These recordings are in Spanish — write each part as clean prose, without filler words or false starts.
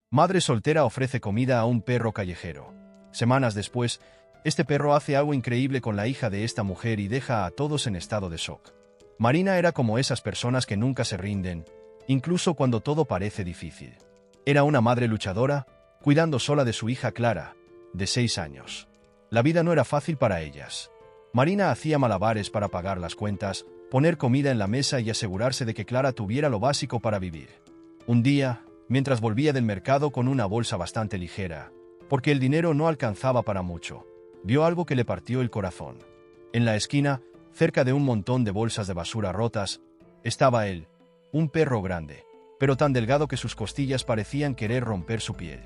Madre soltera ofrece comida a un perro callejero. Semanas después, este perro hace algo increíble con la hija de esta mujer y deja a todos en estado de shock. Marina era como esas personas que nunca se rinden, incluso cuando todo parece difícil. Era una madre luchadora, cuidando sola de su hija Clara, de 6 años. La vida no era fácil para ellas. Marina hacía malabares para pagar las cuentas, poner comida en la mesa y asegurarse de que Clara tuviera lo básico para vivir. Un día, mientras volvía del mercado con una bolsa bastante ligera, porque el dinero no alcanzaba para mucho, vio algo que le partió el corazón. En la esquina, cerca de un montón de bolsas de basura rotas, estaba él, un perro grande, pero tan delgado que sus costillas parecían querer romper su piel.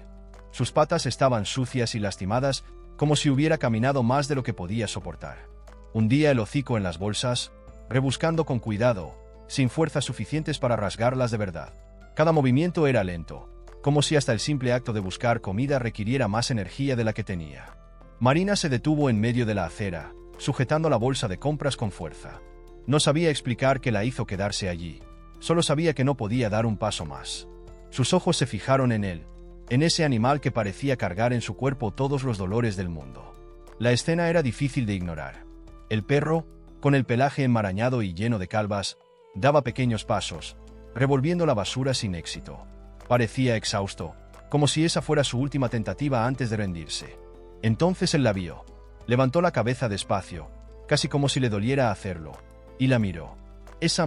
Sus patas estaban sucias y lastimadas, como si hubiera caminado más de lo que podía soportar. Hundía el hocico en las bolsas, rebuscando con cuidado, sin fuerzas suficientes para rasgarlas de verdad. Cada movimiento era lento, como si hasta el simple acto de buscar comida requiriera más energía de la que tenía. Marina se detuvo en medio de la acera, sujetando la bolsa de compras con fuerza. No sabía explicar qué la hizo quedarse allí, solo sabía que no podía dar un paso más. Sus ojos se fijaron en él, en ese animal que parecía cargar en su cuerpo todos los dolores del mundo. La escena era difícil de ignorar. El perro, con el pelaje enmarañado y lleno de calvas, daba pequeños pasos, revolviendo la basura sin éxito. Parecía exhausto, como si esa fuera su última tentativa antes de rendirse. Entonces él la vio. Levantó la cabeza despacio, casi como si le doliera hacerlo, y la miró. Esa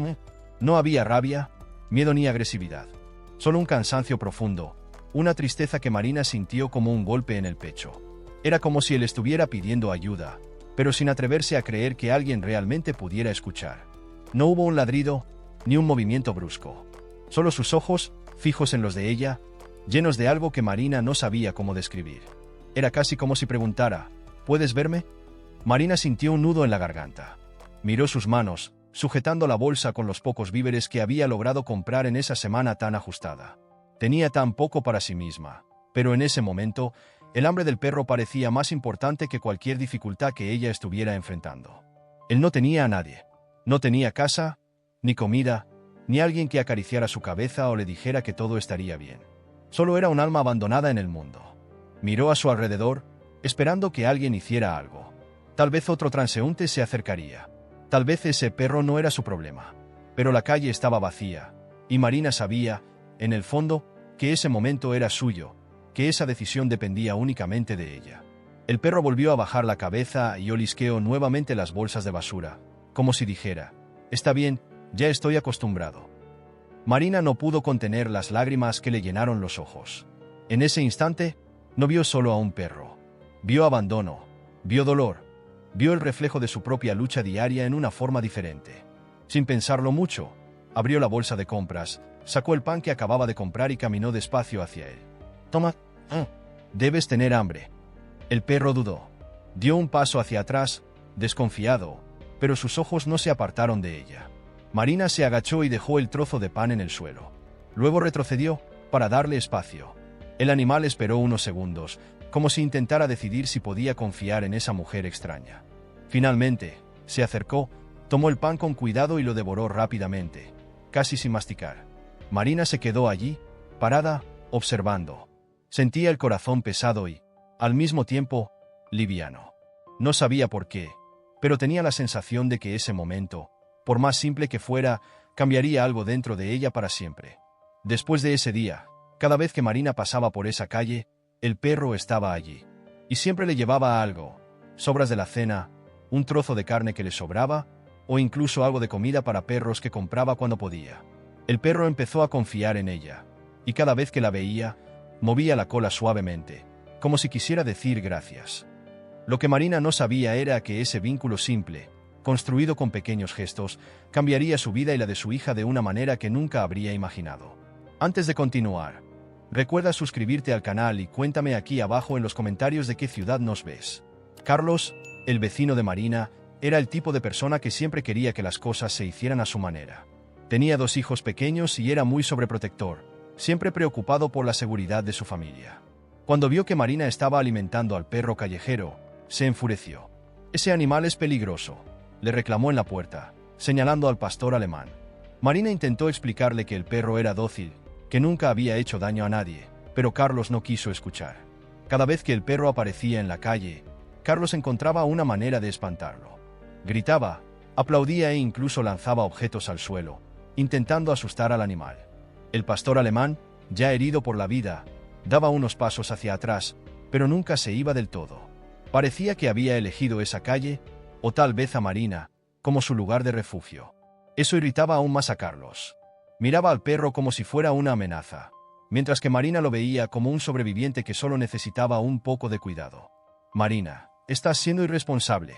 no había rabia, miedo ni agresividad. Solo un cansancio profundo, una tristeza que Marina sintió como un golpe en el pecho. Era como si él estuviera pidiendo ayuda, pero sin atreverse a creer que alguien realmente pudiera escuchar. No hubo un ladrido, ni un movimiento brusco. Solo sus ojos, fijos en los de ella, llenos de algo que Marina no sabía cómo describir. Era casi como si preguntara, ¿puedes verme? Marina sintió un nudo en la garganta. Miró sus manos, sujetando la bolsa con los pocos víveres que había logrado comprar en esa semana tan ajustada. Tenía tan poco para sí misma, pero en ese momento, el hambre del perro parecía más importante que cualquier dificultad que ella estuviera enfrentando. Él no tenía a nadie. No tenía casa, ni comida, ni alguien que acariciara su cabeza o le dijera que todo estaría bien. Solo era un alma abandonada en el mundo. Miró a su alrededor, esperando que alguien hiciera algo. Tal vez otro transeúnte se acercaría. Tal vez ese perro no era su problema. Pero la calle estaba vacía, y Marina sabía, en el fondo, que ese momento era suyo, que esa decisión dependía únicamente de ella. El perro volvió a bajar la cabeza y olisqueó nuevamente las bolsas de basura, como si dijera, «Está bien, ya estoy acostumbrado». Marina no pudo contener las lágrimas que le llenaron los ojos. En ese instante, no vio solo a un perro. Vio abandono, vio dolor, vio el reflejo de su propia lucha diaria en una forma diferente. Sin pensarlo mucho, abrió la bolsa de compras, sacó el pan que acababa de comprar y caminó despacio hacia él. «Toma, debes tener hambre». El perro dudó. Dio un paso hacia atrás, desconfiado, pero sus ojos no se apartaron de ella. Marina se agachó y dejó el trozo de pan en el suelo. Luego retrocedió, para darle espacio. El animal esperó unos segundos, como si intentara decidir si podía confiar en esa mujer extraña. Finalmente, se acercó, tomó el pan con cuidado y lo devoró rápidamente, casi sin masticar. Marina se quedó allí, parada, observando. Sentía el corazón pesado y, al mismo tiempo, liviano. No sabía por qué, pero tenía la sensación de que ese momento, por más simple que fuera, cambiaría algo dentro de ella para siempre. Después de ese día, cada vez que Marina pasaba por esa calle, el perro estaba allí. Y siempre le llevaba algo, sobras de la cena, un trozo de carne que le sobraba, o incluso algo de comida para perros que compraba cuando podía. El perro empezó a confiar en ella, y cada vez que la veía, movía la cola suavemente, como si quisiera decir gracias. Lo que Marina no sabía era que ese vínculo simple, construido con pequeños gestos, cambiaría su vida y la de su hija de una manera que nunca habría imaginado. Antes de continuar, recuerda suscribirte al canal y cuéntame aquí abajo en los comentarios de qué ciudad nos ves. Carlos, el vecino de Marina, era el tipo de persona que siempre quería que las cosas se hicieran a su manera. Tenía 2 hijos pequeños y era muy sobreprotector, siempre preocupado por la seguridad de su familia. Cuando vio que Marina estaba alimentando al perro callejero, se enfureció. «Ese animal es peligroso», le reclamó en la puerta, señalando al pastor alemán. Marina intentó explicarle que el perro era dócil, que nunca había hecho daño a nadie, pero Carlos no quiso escuchar. Cada vez que el perro aparecía en la calle, Carlos encontraba una manera de espantarlo. Gritaba, aplaudía e incluso lanzaba objetos al suelo, intentando asustar al animal. El pastor alemán, ya herido por la vida, daba unos pasos hacia atrás, pero nunca se iba del todo. Parecía que había elegido esa calle, o tal vez a Marina, como su lugar de refugio. Eso irritaba aún más a Carlos. Miraba al perro como si fuera una amenaza, mientras que Marina lo veía como un sobreviviente que solo necesitaba un poco de cuidado. «Marina, estás siendo irresponsable»,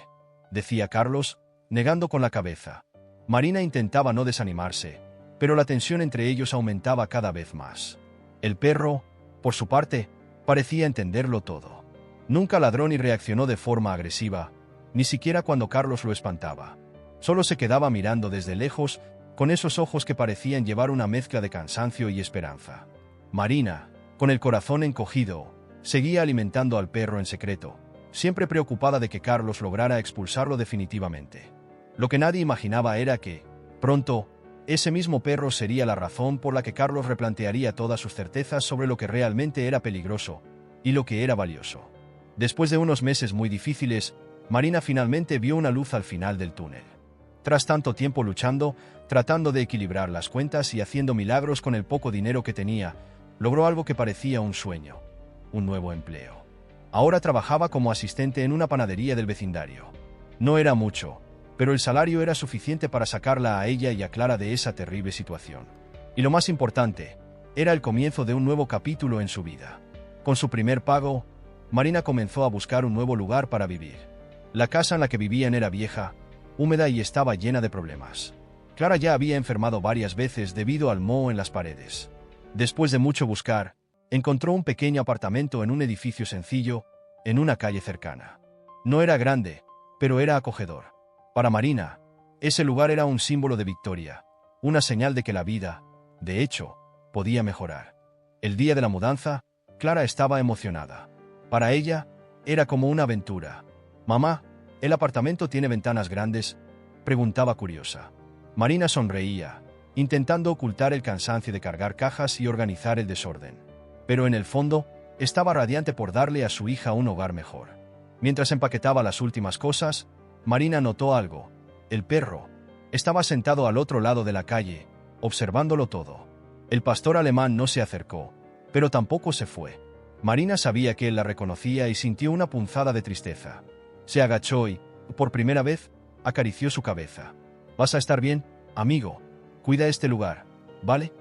decía Carlos, negando con la cabeza. Marina intentaba no desanimarse, pero la tensión entre ellos aumentaba cada vez más. El perro, por su parte, parecía entenderlo todo. Nunca ladró ni reaccionó de forma agresiva, ni siquiera cuando Carlos lo espantaba. Solo se quedaba mirando desde lejos, con esos ojos que parecían llevar una mezcla de cansancio y esperanza. Marina, con el corazón encogido, seguía alimentando al perro en secreto, siempre preocupada de que Carlos lograra expulsarlo definitivamente. Lo que nadie imaginaba era que, pronto, ese mismo perro sería la razón por la que Carlos replantearía todas sus certezas sobre lo que realmente era peligroso y lo que era valioso. Después de unos meses muy difíciles, Marina finalmente vio una luz al final del túnel. Tras tanto tiempo luchando, tratando de equilibrar las cuentas y haciendo milagros con el poco dinero que tenía, logró algo que parecía un sueño: un nuevo empleo. Ahora trabajaba como asistente en una panadería del vecindario. No era mucho, pero el salario era suficiente para sacarla a ella y a Clara de esa terrible situación. Y lo más importante, era el comienzo de un nuevo capítulo en su vida. Con su primer pago, Marina comenzó a buscar un nuevo lugar para vivir. La casa en la que vivían era vieja, húmeda y estaba llena de problemas. Clara ya había enfermado varias veces debido al moho en las paredes. Después de mucho buscar, encontró un pequeño apartamento en un edificio sencillo, en una calle cercana. No era grande, pero era acogedor. Para Marina, ese lugar era un símbolo de victoria, una señal de que la vida, de hecho, podía mejorar. El día de la mudanza, Clara estaba emocionada. Para ella, era como una aventura. «Mamá, ¿el apartamento tiene ventanas grandes?», preguntaba curiosa. Marina sonreía, intentando ocultar el cansancio de cargar cajas y organizar el desorden. Pero en el fondo, estaba radiante por darle a su hija un hogar mejor. Mientras empaquetaba las últimas cosas, Marina notó algo. El perro estaba sentado al otro lado de la calle, observándolo todo. El pastor alemán no se acercó, pero tampoco se fue. Marina sabía que él la reconocía y sintió una punzada de tristeza. Se agachó y, por primera vez, acarició su cabeza. «¿Vas a estar bien, amigo? Cuida este lugar, ¿vale?»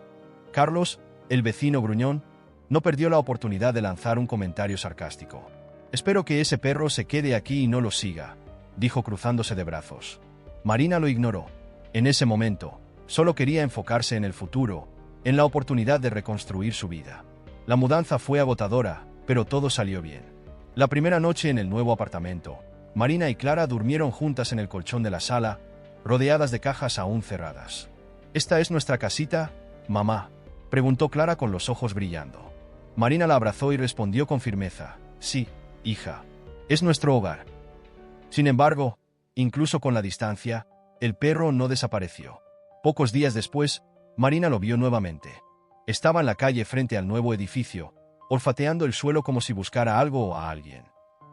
Carlos, el vecino gruñón, no perdió la oportunidad de lanzar un comentario sarcástico. «Espero que ese perro se quede aquí y no lo siga», dijo cruzándose de brazos. Marina lo ignoró. En ese momento, solo quería enfocarse en el futuro, en la oportunidad de reconstruir su vida. La mudanza fue agotadora, pero todo salió bien. La primera noche en el nuevo apartamento, Marina y Clara durmieron juntas en el colchón de la sala, rodeadas de cajas aún cerradas. «¿Esta es nuestra casita, mamá?», preguntó Clara con los ojos brillando. Marina la abrazó y respondió con firmeza: «Sí, hija, es nuestro hogar». Sin embargo, incluso con la distancia, el perro no desapareció. Pocos días después, Marina lo vio nuevamente. Estaba en la calle frente al nuevo edificio, olfateando el suelo como si buscara algo o a alguien.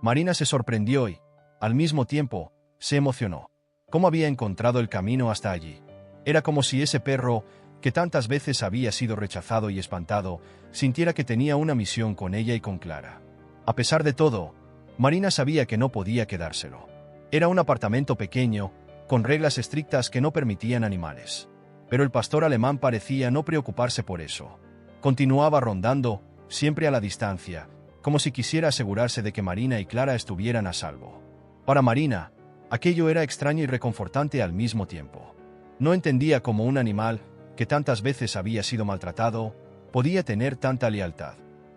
Marina se sorprendió y, al mismo tiempo, se emocionó. ¿Cómo había encontrado el camino hasta allí? Era como si ese perro, que tantas veces había sido rechazado y espantado, sintiera que tenía una misión con ella y con Clara. A pesar de todo, Marina sabía que no podía quedárselo. Era un apartamento pequeño, con reglas estrictas que no permitían animales. Pero el pastor alemán parecía no preocuparse por eso. Continuaba rondando, siempre a la distancia, como si quisiera asegurarse de que Marina y Clara estuvieran a salvo. Para Marina, aquello era extraño y reconfortante al mismo tiempo. No entendía cómo un animal, que tantas veces había sido maltratado, podía tener tanta lealtad.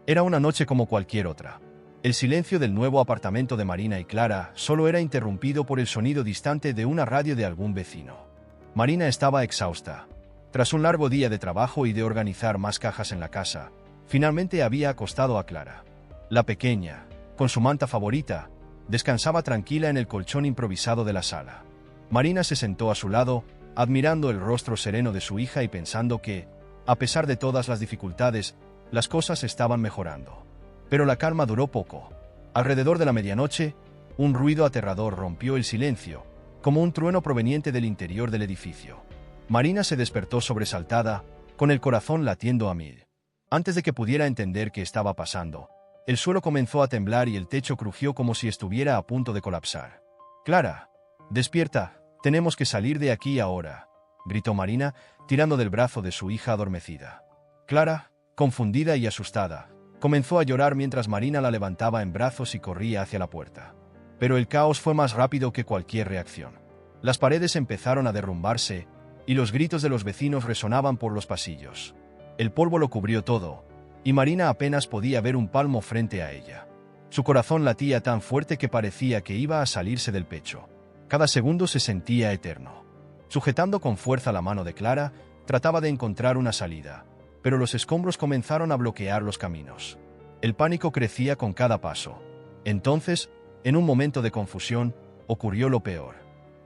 Era una noche como cualquier otra. El silencio del nuevo apartamento de Marina y Clara solo era interrumpido por el sonido distante de una radio de algún vecino. Marina estaba exhausta. Tras un largo día de trabajo y de organizar más cajas en la casa, finalmente había acostado a Clara. La pequeña, con su manta favorita, descansaba tranquila en el colchón improvisado de la sala. Marina se sentó a su lado, admirando el rostro sereno de su hija y pensando que, a pesar de todas las dificultades, Las cosas estaban mejorando. Pero la calma duró poco. Alrededor de la medianoche, un ruido aterrador rompió el silencio, como un trueno proveniente del interior del edificio. Marina se despertó sobresaltada, con el corazón latiendo a 1000. Antes de que pudiera entender qué estaba pasando, el suelo comenzó a temblar y el techo crujió como si estuviera a punto de colapsar. «Clara, despierta, tenemos que salir de aquí ahora», gritó Marina, tirando del brazo de su hija adormecida. Clara, confundida y asustada, comenzó a llorar mientras Marina la levantaba en brazos y corría hacia la puerta. Pero el caos fue más rápido que cualquier reacción. Las paredes empezaron a derrumbarse, y los gritos de los vecinos resonaban por los pasillos. El polvo lo cubrió todo, y Marina apenas podía ver un palmo frente a ella. Su corazón latía tan fuerte que parecía que iba a salirse del pecho. Cada segundo se sentía eterno. Sujetando con fuerza la mano de Clara, trataba de encontrar una salida, pero los escombros comenzaron a bloquear los caminos. El pánico crecía con cada paso. Entonces, en un momento de confusión, ocurrió lo peor.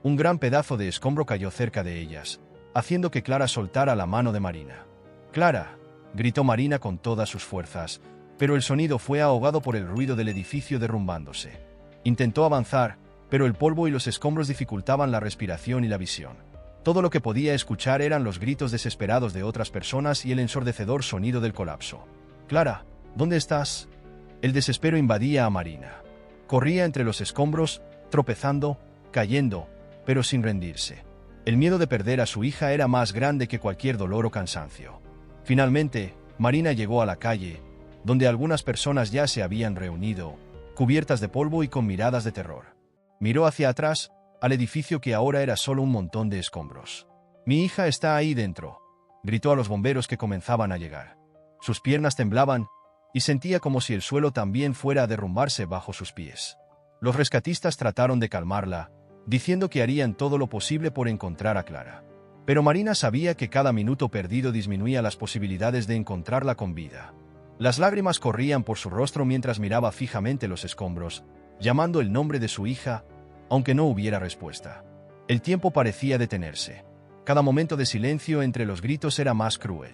Un gran pedazo de escombro cayó cerca de ellas, haciendo que Clara soltara la mano de Marina. «Clara», gritó Marina con todas sus fuerzas, pero el sonido fue ahogado por el ruido del edificio derrumbándose. Intentó avanzar, pero el polvo y los escombros dificultaban la respiración y la visión. Todo lo que podía escuchar eran los gritos desesperados de otras personas y el ensordecedor sonido del colapso. «Clara, ¿dónde estás?». El desespero invadía a Marina. Corría entre los escombros, tropezando, cayendo, pero sin rendirse. El miedo de perder a su hija era más grande que cualquier dolor o cansancio. Finalmente, Marina llegó a la calle, donde algunas personas ya se habían reunido, cubiertas de polvo y con miradas de terror. Miró hacia atrás, al edificio que ahora era solo un montón de escombros. «Mi hija está ahí dentro», gritó a los bomberos que comenzaban a llegar. Sus piernas temblaban, y sentía como si el suelo también fuera a derrumbarse bajo sus pies. Los rescatistas trataron de calmarla, diciendo que harían todo lo posible por encontrar a Clara. Pero Marina sabía que cada minuto perdido disminuía las posibilidades de encontrarla con vida. Las lágrimas corrían por su rostro mientras miraba fijamente los escombros, llamando el nombre de su hija, aunque no hubiera respuesta. El tiempo parecía detenerse. Cada momento de silencio entre los gritos era más cruel.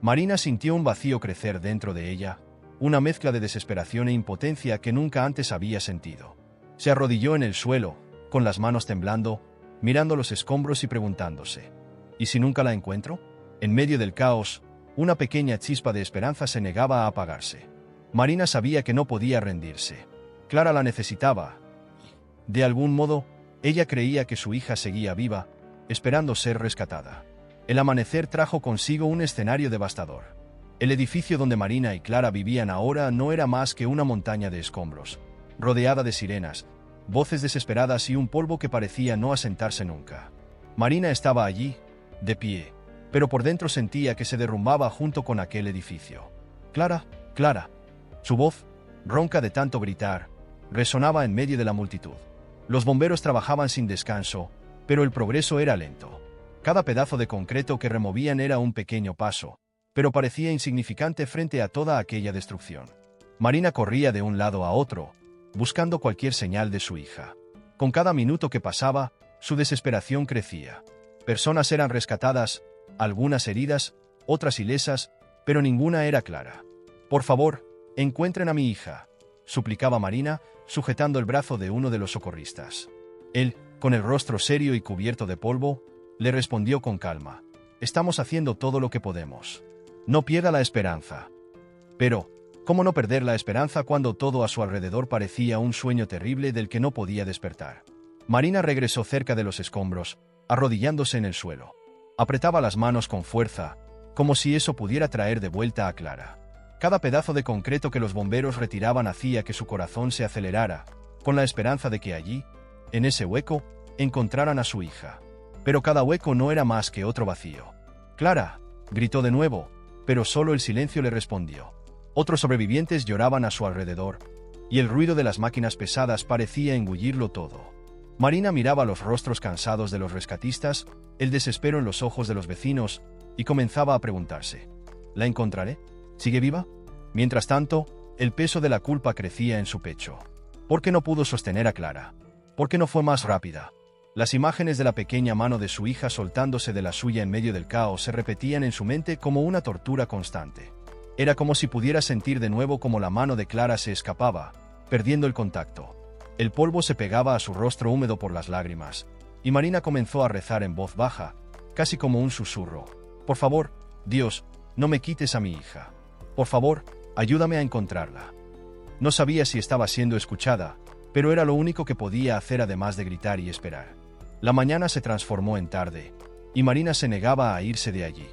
Marina sintió un vacío crecer dentro de ella, una mezcla de desesperación e impotencia que nunca antes había sentido. Se arrodilló en el suelo, con las manos temblando, mirando los escombros y preguntándose: ¿y si nunca la encuentro? En medio del caos, una pequeña chispa de esperanza se negaba a apagarse. Marina sabía que no podía rendirse. Clara la necesitaba. De algún modo, ella creía que su hija seguía viva, esperando ser rescatada. El amanecer trajo consigo un escenario devastador. El edificio donde Marina y Clara vivían ahora no era más que una montaña de escombros, rodeada de sirenas, voces desesperadas y un polvo que parecía no asentarse nunca. Marina estaba allí, de pie, pero por dentro sentía que se derrumbaba junto con aquel edificio. «Clara, Clara». Su voz, ronca de tanto gritar, resonaba en medio de la multitud. Los bomberos trabajaban sin descanso, pero el progreso era lento. Cada pedazo de concreto que removían era un pequeño paso, pero parecía insignificante frente a toda aquella destrucción. Marina corría de un lado a otro, buscando cualquier señal de su hija. Con cada minuto que pasaba, su desesperación crecía. Personas eran rescatadas, algunas heridas, otras ilesas, pero ninguna era Clara. «Por favor, encuentren a mi hija», suplicaba Marina, sujetando el brazo de uno de los socorristas. Él, con el rostro serio y cubierto de polvo, le respondió con calma: «Estamos haciendo todo lo que podemos. No pierda la esperanza». Pero, ¿cómo no perder la esperanza cuando todo a su alrededor parecía un sueño terrible del que no podía despertar? Marina regresó cerca de los escombros, arrodillándose en el suelo. Apretaba las manos con fuerza, como si eso pudiera traer de vuelta a Clara. Cada pedazo de concreto que los bomberos retiraban hacía que su corazón se acelerara, con la esperanza de que allí, en ese hueco, encontraran a su hija. Pero cada hueco no era más que otro vacío. «Clara», gritó de nuevo, pero solo el silencio le respondió. Otros sobrevivientes lloraban a su alrededor, y el ruido de las máquinas pesadas parecía engullirlo todo. Marina miraba los rostros cansados de los rescatistas, el desespero en los ojos de los vecinos, y comenzaba a preguntarse: ¿la encontraré? ¿Sigue viva? Mientras tanto, el peso de la culpa crecía en su pecho. ¿Por qué no pudo sostener a Clara? ¿Por qué no fue más rápida? Las imágenes de la pequeña mano de su hija soltándose de la suya en medio del caos se repetían en su mente como una tortura constante. Era como si pudiera sentir de nuevo cómo la mano de Clara se escapaba, perdiendo el contacto. El polvo se pegaba a su rostro húmedo por las lágrimas, y Marina comenzó a rezar en voz baja, casi como un susurro. Por favor, Dios, no me quites a mi hija. Por favor, ayúdame a encontrarla. No sabía si estaba siendo escuchada, pero era lo único que podía hacer además de gritar y esperar. La mañana se transformó en tarde, y Marina se negaba a irse de allí.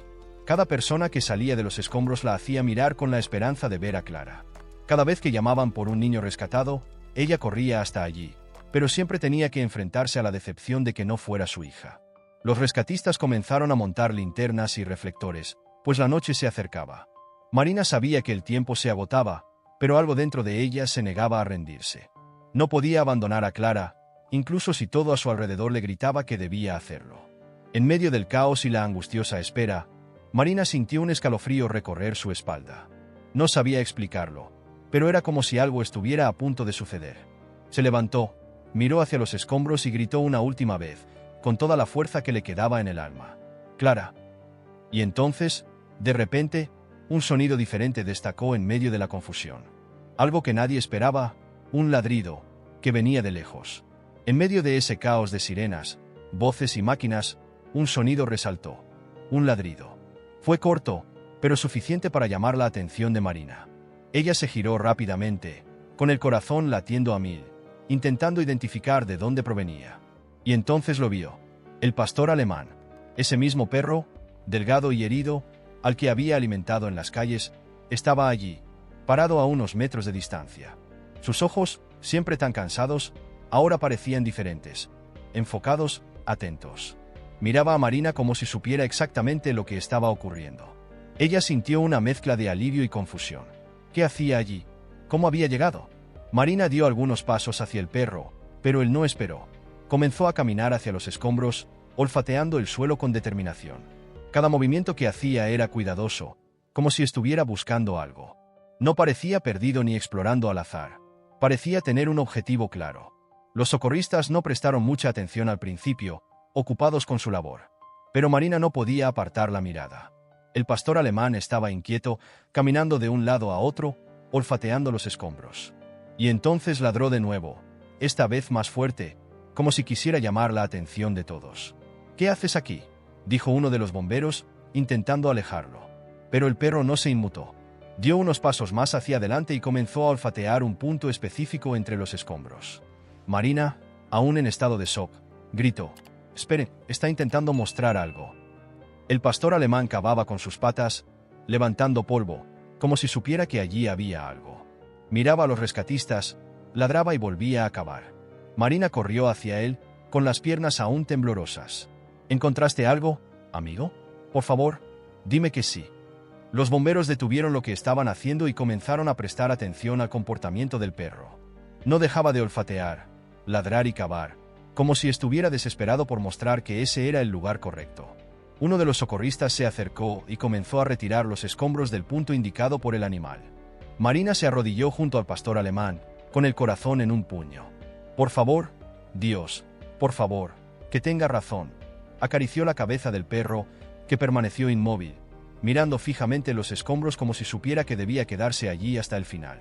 Cada persona que salía de los escombros la hacía mirar con la esperanza de ver a Clara. Cada vez que llamaban por un niño rescatado, ella corría hasta allí, pero siempre tenía que enfrentarse a la decepción de que no fuera su hija. Los rescatistas comenzaron a montar linternas y reflectores, pues la noche se acercaba. Marina sabía que el tiempo se agotaba, pero algo dentro de ella se negaba a rendirse. No podía abandonar a Clara, incluso si todo a su alrededor le gritaba que debía hacerlo. En medio del caos y la angustiosa espera, Marina sintió un escalofrío recorrer su espalda. No sabía explicarlo, pero era como si algo estuviera a punto de suceder. Se levantó, miró hacia los escombros y gritó una última vez, con toda la fuerza que le quedaba en el alma. «Clara». Y entonces, de repente, un sonido diferente destacó en medio de la confusión. Algo que nadie esperaba, un ladrido, que venía de lejos. En medio de ese caos de sirenas, voces y máquinas, un sonido resaltó. Un ladrido. Fue corto, pero suficiente para llamar la atención de Marina. Ella se giró rápidamente, con el corazón latiendo a mil, intentando identificar de dónde provenía. Y entonces lo vio. El pastor alemán. Ese mismo perro, delgado y herido, al que había alimentado en las calles, estaba allí, parado a unos metros de distancia. Sus ojos, siempre tan cansados, ahora parecían diferentes, enfocados, atentos. Miraba a Marina como si supiera exactamente lo que estaba ocurriendo. Ella sintió una mezcla de alivio y confusión. ¿Qué hacía allí? ¿Cómo había llegado? Marina dio algunos pasos hacia el perro, pero él no esperó. Comenzó a caminar hacia los escombros, olfateando el suelo con determinación. Cada movimiento que hacía era cuidadoso, como si estuviera buscando algo. No parecía perdido ni explorando al azar. Parecía tener un objetivo claro. Los socorristas no prestaron mucha atención al principio, ocupados con su labor. Pero Marina no podía apartar la mirada. El pastor alemán estaba inquieto, caminando de un lado a otro, olfateando los escombros. Y entonces ladró de nuevo, esta vez más fuerte, como si quisiera llamar la atención de todos. «¿Qué haces aquí?», dijo uno de los bomberos, intentando alejarlo. Pero el perro no se inmutó. Dio unos pasos más hacia adelante y comenzó a olfatear un punto específico entre los escombros. Marina, aún en estado de shock, gritó: «Espere, está intentando mostrar algo». El pastor alemán cavaba con sus patas, levantando polvo, como si supiera que allí había algo. Miraba a los rescatistas, ladraba y volvía a cavar. Marina corrió hacia él, con las piernas aún temblorosas. «¿Encontraste algo, amigo? Por favor, dime que sí». Los bomberos detuvieron lo que estaban haciendo y comenzaron a prestar atención al comportamiento del perro. No dejaba de olfatear, ladrar y cavar, como si estuviera desesperado por mostrar que ese era el lugar correcto. Uno de los socorristas se acercó y comenzó a retirar los escombros del punto indicado por el animal. Marina se arrodilló junto al pastor alemán, con el corazón en un puño. «Por favor, Dios, por favor, que tenga razón». Acarició la cabeza del perro, que permaneció inmóvil, mirando fijamente los escombros como si supiera que debía quedarse allí hasta el final.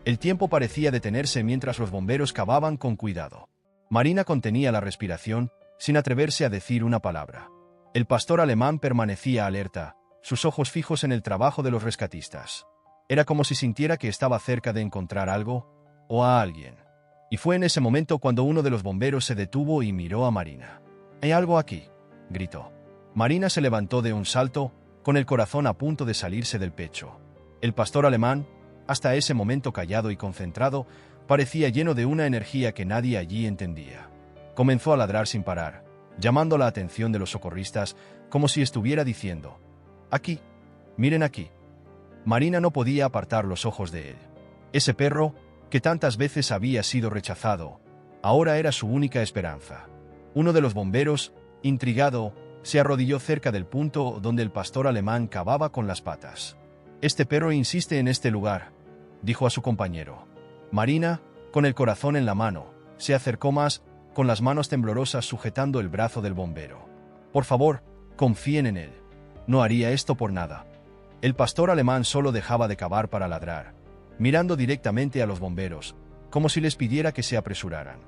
El tiempo parecía detenerse mientras los bomberos cavaban con cuidado. Marina contenía la respiración, sin atreverse a decir una palabra. El pastor alemán permanecía alerta, sus ojos fijos en el trabajo de los rescatistas. Era como si sintiera que estaba cerca de encontrar algo, o a alguien. Y fue en ese momento cuando uno de los bomberos se detuvo y miró a Marina. «¿Hay algo aquí?», gritó. Marina se levantó de un salto, con el corazón a punto de salirse del pecho. El pastor alemán, hasta ese momento callado y concentrado, parecía lleno de una energía que nadie allí entendía. Comenzó a ladrar sin parar, llamando la atención de los socorristas, como si estuviera diciendo: «Aquí, miren aquí». Marina no podía apartar los ojos de él. Ese perro, que tantas veces había sido rechazado, ahora era su única esperanza. Uno de los bomberos, intrigado, se arrodilló cerca del punto donde el pastor alemán cavaba con las patas. «Este perro insiste en este lugar», dijo a su compañero. Marina, con el corazón en la mano, se acercó más, con las manos temblorosas sujetando el brazo del bombero. «Por favor, confíen en él. No haría esto por nada». El pastor alemán solo dejaba de cavar para ladrar, mirando directamente a los bomberos, como si les pidiera que se apresuraran.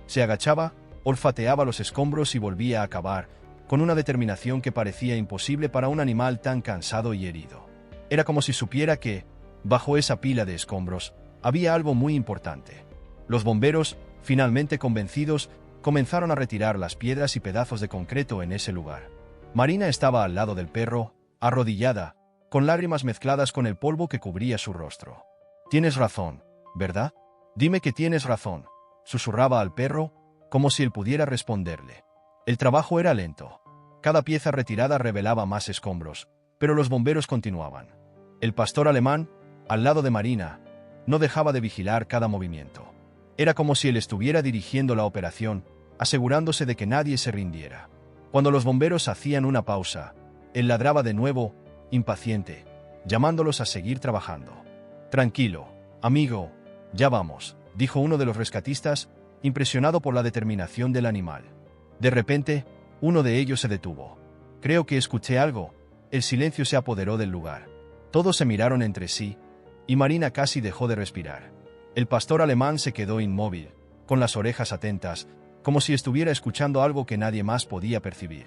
Se agachaba, olfateaba los escombros y volvía a cavar, con una determinación que parecía imposible para un animal tan cansado y herido. Era como si supiera que, bajo esa pila de escombros, había algo muy importante. Los bomberos, finalmente convencidos, comenzaron a retirar las piedras y pedazos de concreto en ese lugar. Marina estaba al lado del perro, arrodillada, con lágrimas mezcladas con el polvo que cubría su rostro. «Tienes razón, ¿verdad? Dime que tienes razón», susurraba al perro, como si él pudiera responderle. El trabajo era lento. Cada pieza retirada revelaba más escombros, pero los bomberos continuaban. El pastor alemán, al lado de Marina, no dejaba de vigilar cada movimiento. Era como si él estuviera dirigiendo la operación, asegurándose de que nadie se rindiera. Cuando los bomberos hacían una pausa, él ladraba de nuevo, impaciente, llamándolos a seguir trabajando. «Tranquilo, amigo, ya vamos», dijo uno de los rescatistas, impresionado por la determinación del animal. De repente, uno de ellos se detuvo. «Creo que escuché algo». El silencio se apoderó del lugar. Todos se miraron entre sí, y Marina casi dejó de respirar. El pastor alemán se quedó inmóvil, con las orejas atentas, como si estuviera escuchando algo que nadie más podía percibir.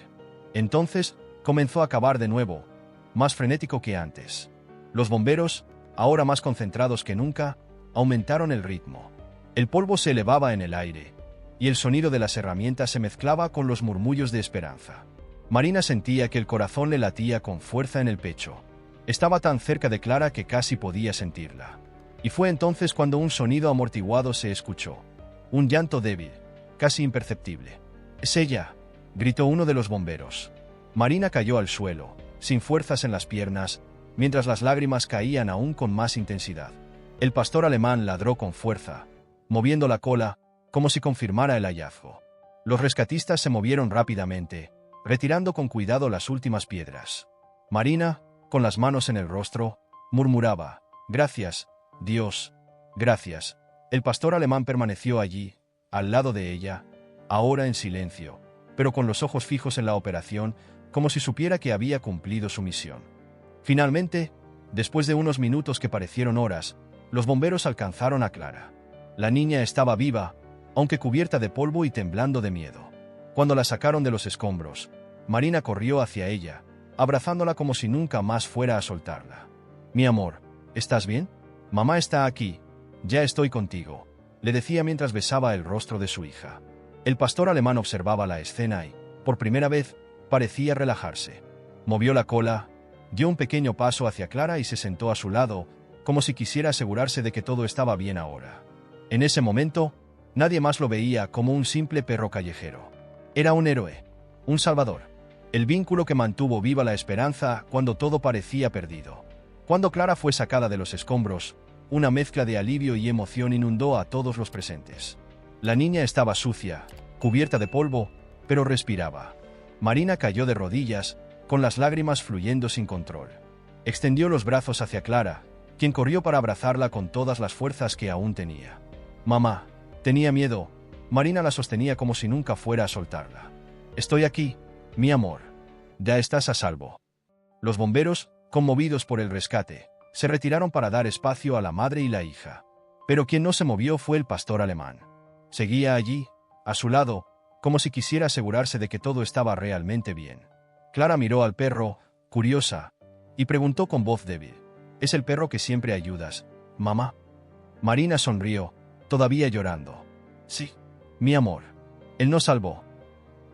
Entonces, comenzó a cavar de nuevo, más frenético que antes. Los bomberos, ahora más concentrados que nunca, aumentaron el ritmo. El polvo se elevaba en el aire, y el sonido de las herramientas se mezclaba con los murmullos de esperanza. Marina sentía que el corazón le latía con fuerza en el pecho. Estaba tan cerca de Clara que casi podía sentirla. Y fue entonces cuando un sonido amortiguado se escuchó. Un llanto débil, casi imperceptible. «Es ella», gritó uno de los bomberos. Marina cayó al suelo, sin fuerzas en las piernas, mientras las lágrimas caían aún con más intensidad. El pastor alemán ladró con fuerza, moviendo la cola, como si confirmara el hallazgo. Los rescatistas se movieron rápidamente, retirando con cuidado las últimas piedras. Marina, con las manos en el rostro, murmuraba: «Gracias, Dios, gracias». El pastor alemán permaneció allí, al lado de ella, ahora en silencio, pero con los ojos fijos en la operación, como si supiera que había cumplido su misión. Finalmente, después de unos minutos que parecieron horas, los bomberos alcanzaron a Clara. La niña estaba viva, aunque cubierta de polvo y temblando de miedo. Cuando la sacaron de los escombros, Marina corrió hacia ella, abrazándola como si nunca más fuera a soltarla. «Mi amor, ¿estás bien? Mamá está aquí, ya estoy contigo», le decía mientras besaba el rostro de su hija. El pastor alemán observaba la escena y, por primera vez, parecía relajarse. Movió la cola, dio un pequeño paso hacia Clara y se sentó a su lado, como si quisiera asegurarse de que todo estaba bien ahora. En ese momento, nadie más lo veía como un simple perro callejero. Era un héroe, un salvador. El vínculo que mantuvo viva la esperanza cuando todo parecía perdido. Cuando Clara fue sacada de los escombros, una mezcla de alivio y emoción inundó a todos los presentes. La niña estaba sucia, cubierta de polvo, pero respiraba. Marina cayó de rodillas, con las lágrimas fluyendo sin control. Extendió los brazos hacia Clara, quien corrió para abrazarla con todas las fuerzas que aún tenía. «Mamá, tenía miedo». Marina la sostenía como si nunca fuera a soltarla. «Estoy aquí, mi amor. Ya estás a salvo». Los bomberos, conmovidos por el rescate, se retiraron para dar espacio a la madre y la hija. Pero quien no se movió fue el pastor alemán. Seguía allí, a su lado, como si quisiera asegurarse de que todo estaba realmente bien. Clara miró al perro, curiosa, y preguntó con voz débil: «¿Es el perro que siempre ayudas, mamá?» Marina sonrió, todavía llorando. «Sí, mi amor. Él nos salvó».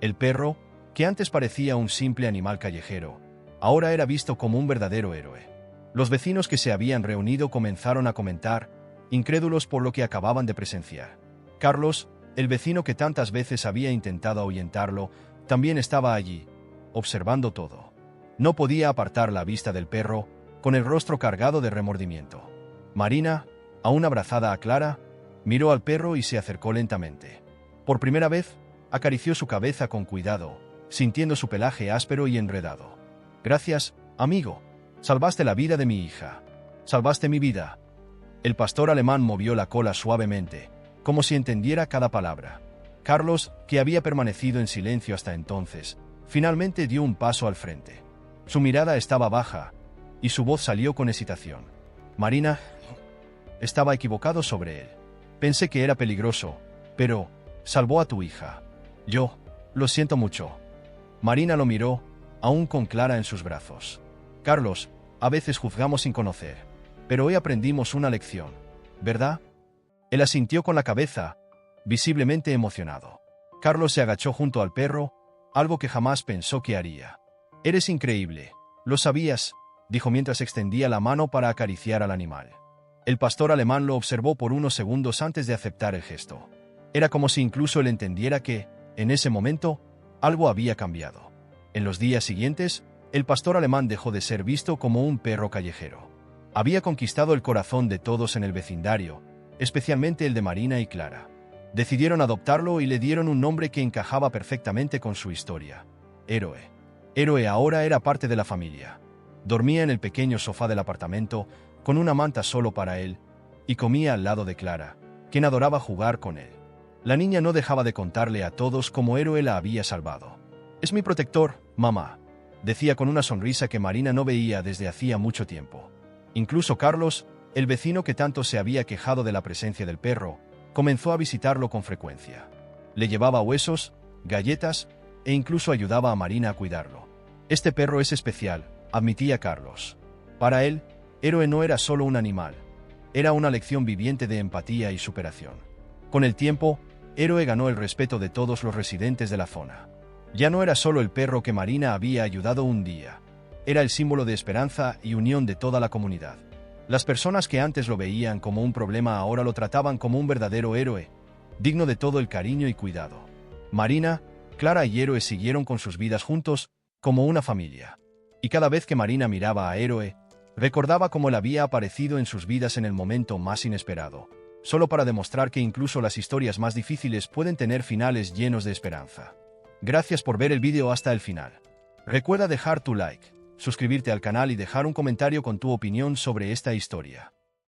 El perro, que antes parecía un simple animal callejero, ahora era visto como un verdadero héroe. Los vecinos que se habían reunido comenzaron a comentar, incrédulos por lo que acababan de presenciar. Carlos, el vecino que tantas veces había intentado ahuyentarlo, también estaba allí, observando todo. No podía apartar la vista del perro, con el rostro cargado de remordimiento. Marina, aún abrazada a Clara, miró al perro y se acercó lentamente. Por primera vez, acarició su cabeza con cuidado, sintiendo su pelaje áspero y enredado. «Gracias, amigo. Salvaste la vida de mi hija. Salvaste mi vida». El pastor alemán movió la cola suavemente, como si entendiera cada palabra. Carlos, que había permanecido en silencio hasta entonces, finalmente dio un paso al frente. Su mirada estaba baja, y su voz salió con excitación. Marina, estaba equivocado sobre él. Pensé que era peligroso, pero salvó a tu hija. Yo, lo siento mucho. Marina lo miró, aún con Clara en sus brazos. Carlos, a veces juzgamos sin conocer, pero hoy aprendimos una lección, ¿verdad? Él asintió con la cabeza, visiblemente emocionado. Carlos se agachó junto al perro, algo que jamás pensó que haría. Eres increíble, lo sabías, dijo mientras extendía la mano para acariciar al animal. El pastor alemán lo observó por unos segundos antes de aceptar el gesto. Era como si incluso él entendiera que, en ese momento, algo había cambiado. En los días siguientes, el pastor alemán dejó de ser visto como un perro callejero. Había conquistado el corazón de todos en el vecindario, especialmente el de Marina y Clara. Decidieron adoptarlo y le dieron un nombre que encajaba perfectamente con su historia: Héroe. Héroe ahora era parte de la familia. Dormía en el pequeño sofá del apartamento, con una manta solo para él, y comía al lado de Clara, quien adoraba jugar con él. La niña no dejaba de contarle a todos cómo Héroe la había salvado. «Es mi protector, mamá», decía con una sonrisa que Marina no veía desde hacía mucho tiempo. Incluso Carlos, el vecino que tanto se había quejado de la presencia del perro, comenzó a visitarlo con frecuencia. Le llevaba huesos, galletas e incluso ayudaba a Marina a cuidarlo. «Este perro es especial», admitía Carlos. Para él, Héroe no era solo un animal, era una lección viviente de empatía y superación. Con el tiempo, Héroe ganó el respeto de todos los residentes de la zona. Ya no era solo el perro que Marina había ayudado un día, era el símbolo de esperanza y unión de toda la comunidad. Las personas que antes lo veían como un problema ahora lo trataban como un verdadero héroe, digno de todo el cariño y cuidado. Marina, Clara y Héroe siguieron con sus vidas juntos, como una familia. Y cada vez que Marina miraba a Héroe, recordaba cómo él había aparecido en sus vidas en el momento más inesperado, solo para demostrar que incluso las historias más difíciles pueden tener finales llenos de esperanza. Gracias por ver el vídeo hasta el final. Recuerda dejar tu like, suscribirte al canal y dejar un comentario con tu opinión sobre esta historia.